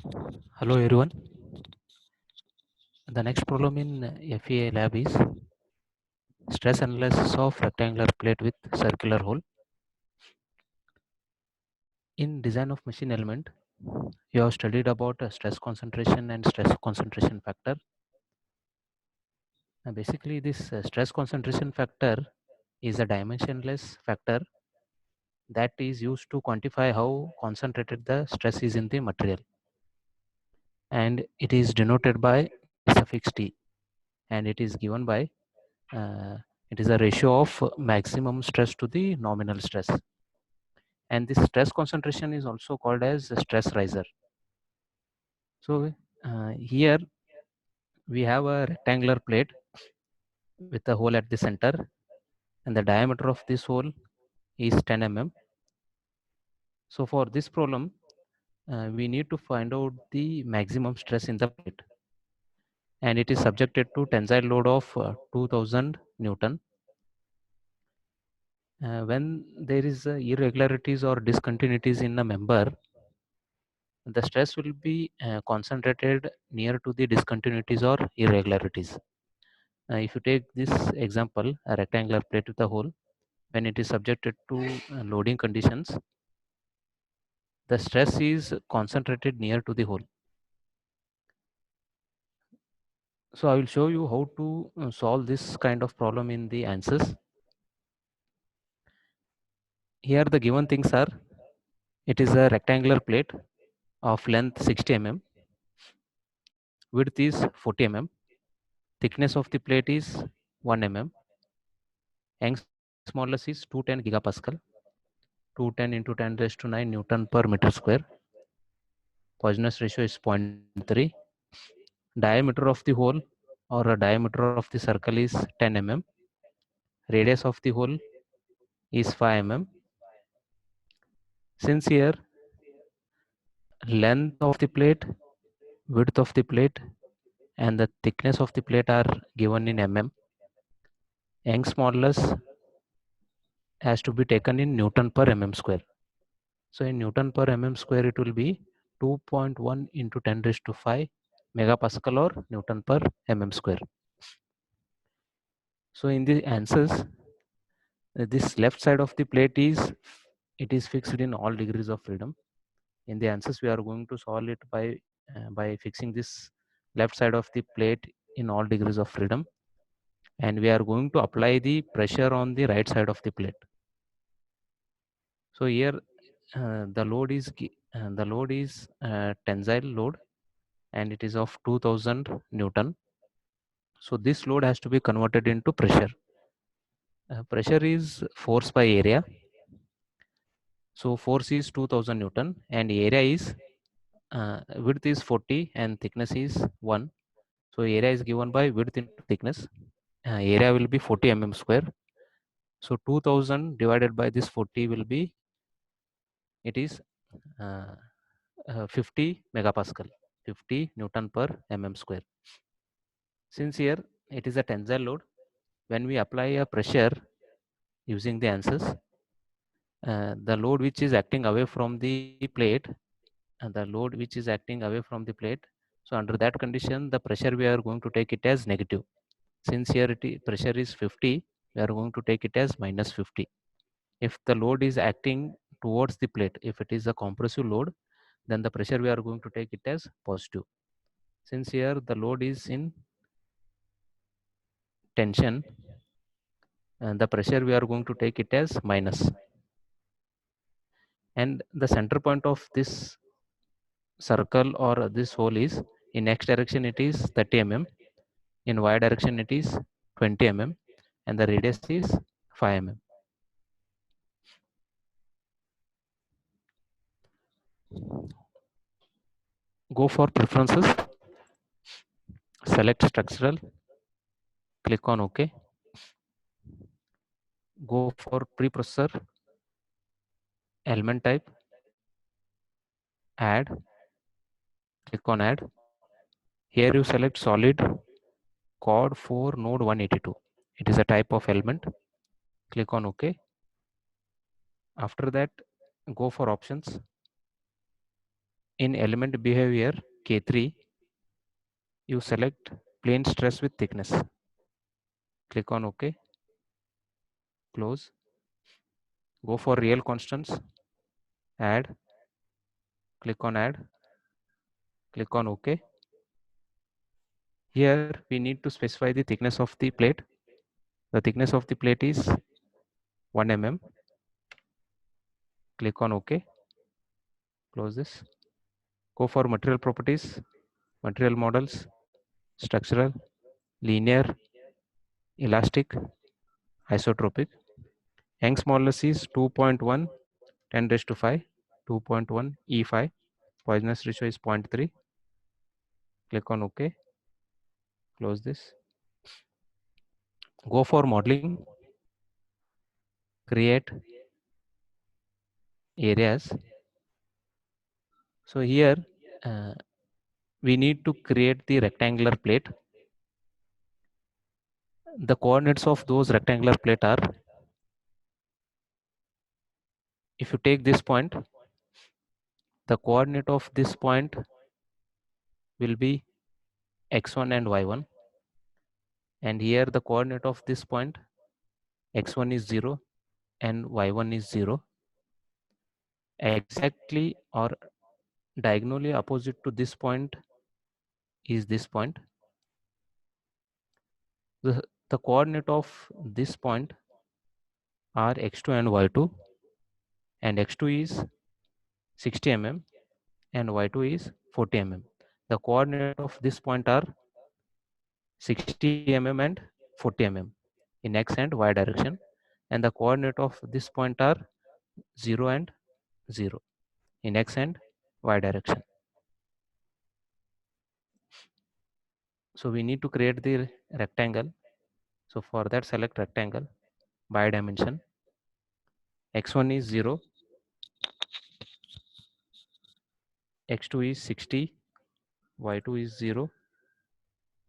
Hello everyone. The next problem in FEA lab is stress analysis of rectangular plate with circular hole. In design of machine element, you have studied about stress concentration and stress concentration factor. Basically, this stress concentration factor is a dimensionless factor that is used to quantify how concentrated the stress is in the material, and it is denoted by suffix T, and it is given by uh, it is a ratio of maximum stress to the nominal stress, and this stress concentration is also called as a stress riser. So here we have a rectangular plate with a hole at the center, and the diameter of this hole is 10 mm. So for this problem, we need to find out the maximum stress in the plate, and it is subjected to tensile load of 2000 Newton. When there is irregularities or discontinuities in a member, the stress will be concentrated near to the discontinuities or irregularities. If you take this example, a rectangular plate with a hole, when it is subjected to loading conditions, the stress is concentrated near to the hole. So I will show you how to solve this kind of problem in the answers. Here the given things are, it is a rectangular plate of length 60 mm, width is 40 mm, thickness of the plate is 1 mm, Young's modulus is 210 gigapascal, 210 into 10 raised to 9 Newton per meter square. Poisson ratio is 0.3. Diameter of the hole or a diameter of the circle is 10 mm. Radius of the hole is 5 mm. Since here length of the plate, width of the plate, and the thickness of the plate are given in mm, Young's modulus has to be taken in Newton per mm square. So in Newton per mm square, it will be 2.1 into 10 raised to 5 megapascal or Newton per mm square. So in the answers, this left side of the plate is fixed in all degrees of freedom. In the answers, we are going to solve it by fixing this left side of the plate in all degrees of freedom, and we are going to apply the pressure on the right side of the plate. So here the load is tensile load, and it is of 2000 Newton. So this load has to be converted into pressure. Pressure is force by area. So force is 2000 Newton, and area is width is 40 and thickness is 1. So area is given by width into thickness. Area will be 40 mm square. So 2000 divided by this 40 will be, it is uh, 50 megapascal, 50 Newton per mm square. Since here it is a tensile load, when we apply a pressure using the answers, the load which is acting away from the plate, and the load which is acting away from the plate, so under that condition the pressure we are going to take it as negative. Since here pressure is 50, we are going to take it as minus 50. If the load is acting towards the plate, if it is a compressive load, then the pressure we are going to take it as positive. Since here the load is in tension, and the pressure we are going to take it as minus. And the center point of this circle or this hole is, in x direction it is 30 mm, in y direction it is 20 mm, and the radius is 5 mm. Go for preferences, select structural, click on OK. Go for preprocessor, element type, add, click on add. Here you select solid COD 4 node 182. It is a type of element. Click on OK. After that, go for options. In element behavior K3, you select plane stress with thickness. Click on OK, close. Go for real constants, add, click on add, click on OK. Here we need to specify the thickness of the plate. The thickness of the plate is 1 mm. Click on OK, close this. Go for material properties, material models, structural, linear, elastic, isotropic. Young's modulus is 2.1 10 raised to 5, 2.1 E5. Poisson ratio is 0.3. Click on OK, close this. Go for modeling, create areas. So here uh, we need to create the rectangular plate. The coordinates of those rectangular plate are, if you take this point, the coordinate of this point will be x1 and y1, and here the coordinate of this point x1 is 0 and y1 is 0. Exactly or diagonally opposite to this point is this point. The coordinate of this point are x2 and y2, and x2 is 60 mm and y2 is 40 mm. The coordinate of this point are 60 mm and 40 mm in x and y direction, and the coordinate of this point are 0 and 0 in x and y direction. So we need to create the rectangle. So for that, select rectangle by dimension. X1 is 0, x2 is 60, y2 is 0,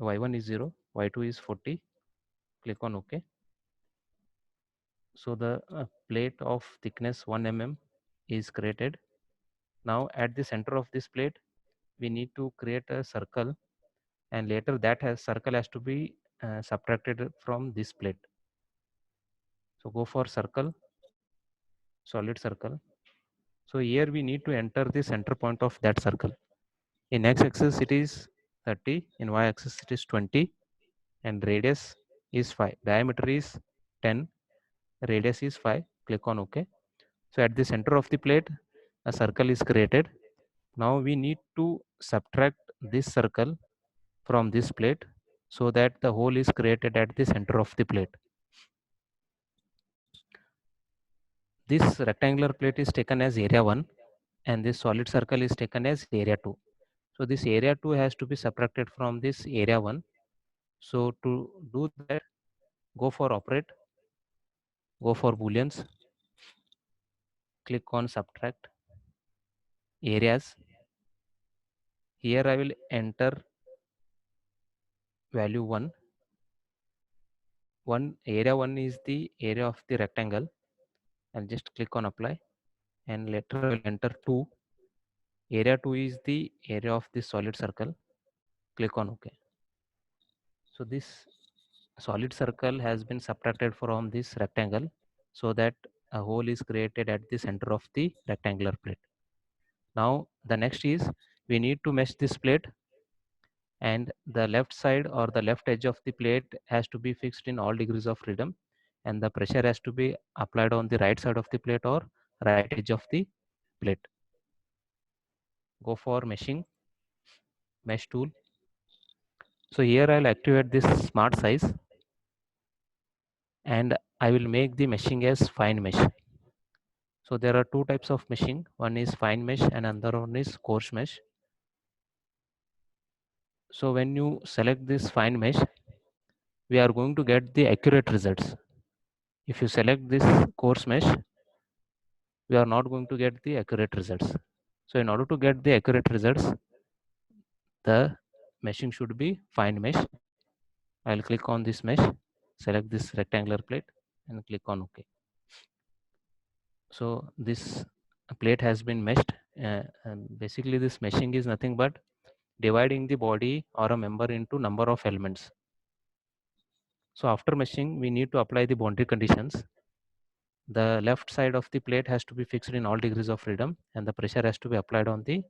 y1 is 0, y2 is 40. Click on OK. So the plate of thickness 1 mm is created. Now at the center of this plate, we need to create a circle, and later that circle has to be subtracted from this plate. So go for circle, solid circle. So here we need to enter the center point of that circle. In x-axis it is 30, in y-axis it is 20, and radius is 5. Diameter is 10, radius is 5. Click on OK. So at the center of the plate, a circle is created. Now we need to subtract this circle from this plate so that the hole is created at the center of the plate. This rectangular plate is taken as area 1, and this solid circle is taken as area 2. So this area 2 has to be subtracted from this area 1. So to do that, go for operate, go for booleans, click on subtract areas. Here I will enter value 1. Area 1 is the area of the rectangle. I'll just click on apply, and later I will enter 2. Area 2 is the area of the solid circle. Click on OK. So this solid circle has been subtracted from this rectangle so that a hole is created at the center of the rectangular plate. Now the next is we need to mesh this plate, and the left side or the left edge of the plate has to be fixed in all degrees of freedom, and the pressure has to be applied on the right side of the plate or right edge of the plate. Go for meshing, mesh tool. So here I'll activate this smart size, and I will make the meshing as fine mesh. So there are two types of meshing. One is fine mesh and another one is coarse mesh. So when you select this fine mesh, we are going to get the accurate results. If you select this coarse mesh, we are not going to get the accurate results. So in order to get the accurate results, the meshing should be fine mesh. I'll click on this mesh, select this rectangular plate and click on OK. So this plate has been meshed, Basically this meshing is nothing but dividing the body or a member into number of elements. So after meshing, we need to apply the boundary conditions. The left side of the plate has to be fixed in all degrees of freedom, and the pressure has to be applied on the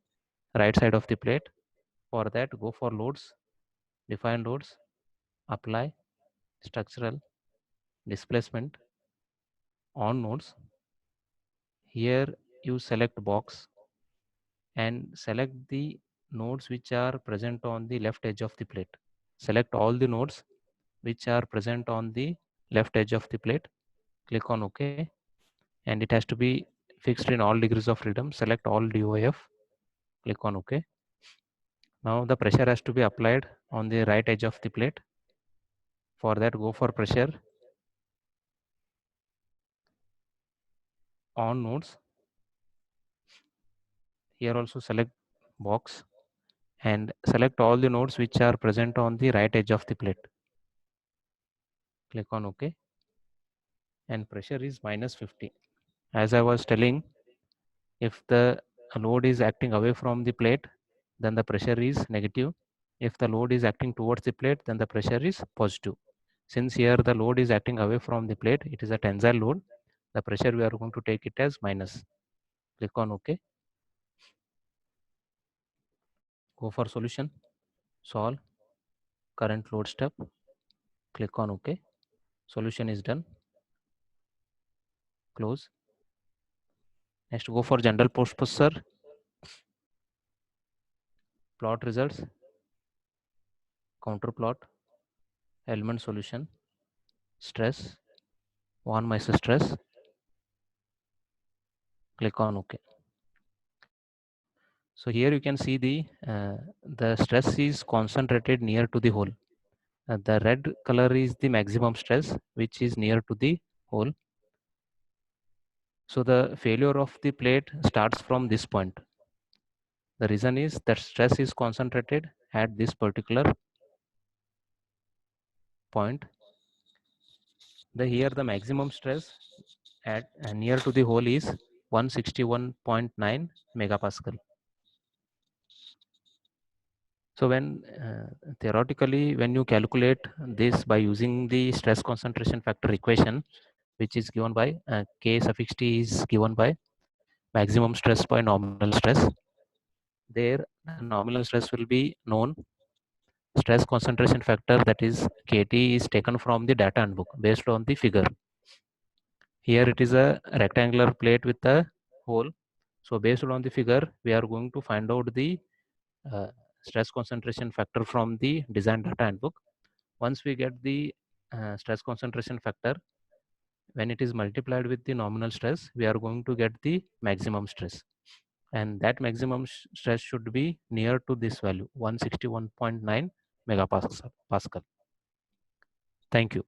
right side of the plate. For that, go for loads, define loads, apply, structural, displacement, on nodes. Here you select box and select the nodes which are present on the left edge of the plate. Select all the nodes which are present on the left edge of the plate. Click on OK, and it has to be fixed in all degrees of freedom. Select all DOF, click on OK. Now the pressure has to be applied on the right edge of the plate. For that, go for pressure, on nodes. Here also select box and select all the nodes which are present on the right edge of the plate. Click on OK, and pressure is -50. As I was telling, if the load is acting away from the plate, then the pressure is negative. If the load is acting towards the plate, then the pressure is positive. Since here the load is acting away from the plate, it is a tensile load. The pressure we are going to take it as minus. Click on OK. Go for solution, solve, current load step. Click on OK. Solution is done. Close. Next, go for general post processor. Plot results, counter plot, element solution, stress, von Mises stress. Click on OK. So here you can see the stress is concentrated near to the hole. The red color is the maximum stress which is near to the hole. So the failure of the plate starts from this point. The reason is that stress is concentrated at this particular point. Here the maximum stress at near to the hole is 161.9 megapascal. So when theoretically, when you calculate this by using the stress concentration factor equation, which is given by K suffix T is given by maximum stress by nominal stress. There, the nominal stress will be known. Stress concentration factor, that is KT, is taken from the data handbook based on the figure. Here it is a rectangular plate with a hole. So based on the figure, we are going to find out the uh, stress concentration factor from the design data handbook. Once we get the stress concentration factor, when it is multiplied with the nominal stress, we are going to get the maximum stress. And that maximum stress should be near to this value, 161.9 megapascal. Thank you.